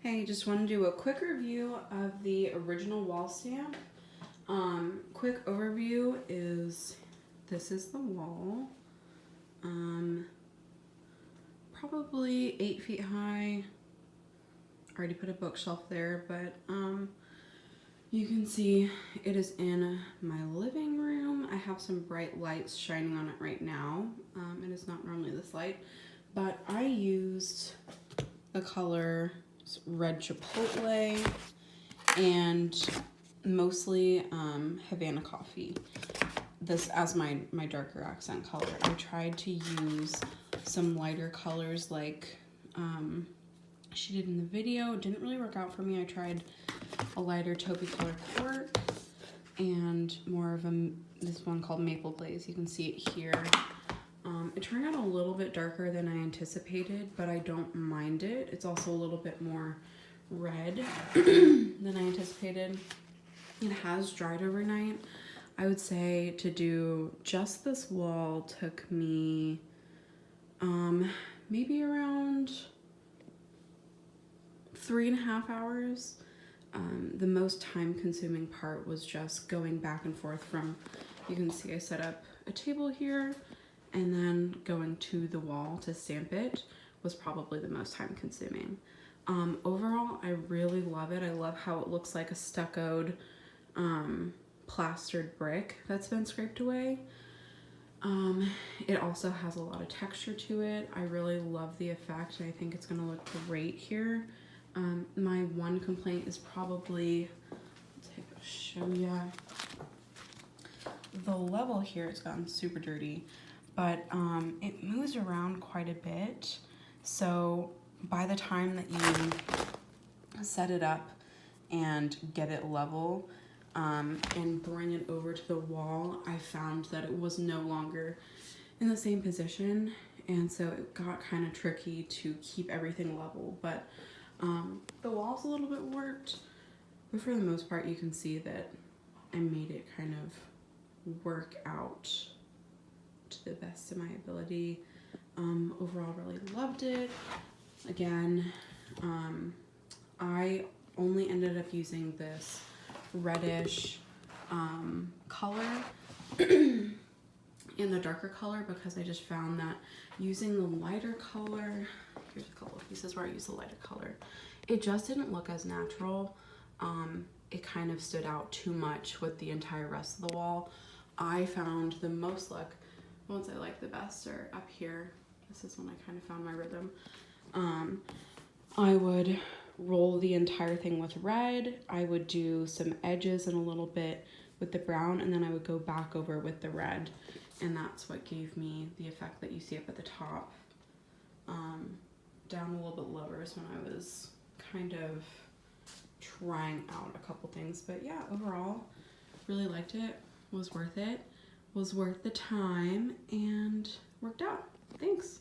Hey, just want to do a quick review of the original wall stamp. Quick overview is this is the wall. Probably 8 feet high. Already put a bookshelf there, but you can see it is in my living room. I have some bright lights shining on it right now. It is not normally this light, but I used the color red chipotle and mostly Havana coffee. This as my darker accent color. I tried to use some lighter colors like she did in the video. It didn't really work out for me. I tried a lighter taupey color cork and more of this one called Maple Glaze. You can see it here. It turned out a little bit darker than I anticipated, but I don't mind it. It's also a little bit more red than I anticipated. It has dried overnight. I would say to do just this wall took me maybe around 3.5 hours. The most time consuming part was just going back and forth from, you can see I set up a table here and then going to the wall to stamp it was probably the most time consuming. Overall, I really love it. I love how it looks like a stuccoed plastered brick that's been scraped away. It also has a lot of texture to it. I really love the effect. I think it's gonna look great here. My one complaint is probably, I'll show ya. The level here, it's gotten super dirty, but it moves around quite a bit. So by the time that you set it up and get it level and bring it over to the wall, I found that it was no longer in the same position. And so it got kind of tricky to keep everything level, but the wall's a little bit warped, but for the most part, you can see that I made it kind of work out to the best of my ability. Overall, really loved it. Again, I only ended up using this reddish color in the darker color because I just found that using the lighter color, here's a couple of pieces where I use the lighter color, it just didn't look as natural. It kind of stood out too much with the entire rest of the wall. I found the most luck, ones I like the best are up here. This is when I kind of found my rhythm. I would roll the entire thing with red. I would do some edges and a little bit with the brown, and then I would go back over with the red. And that's what gave me the effect that you see up at the top. Down a little bit lower is when I was kind of trying out a couple things. But yeah, overall, really liked it. Was worth it. Was worth the time and worked out. Thanks.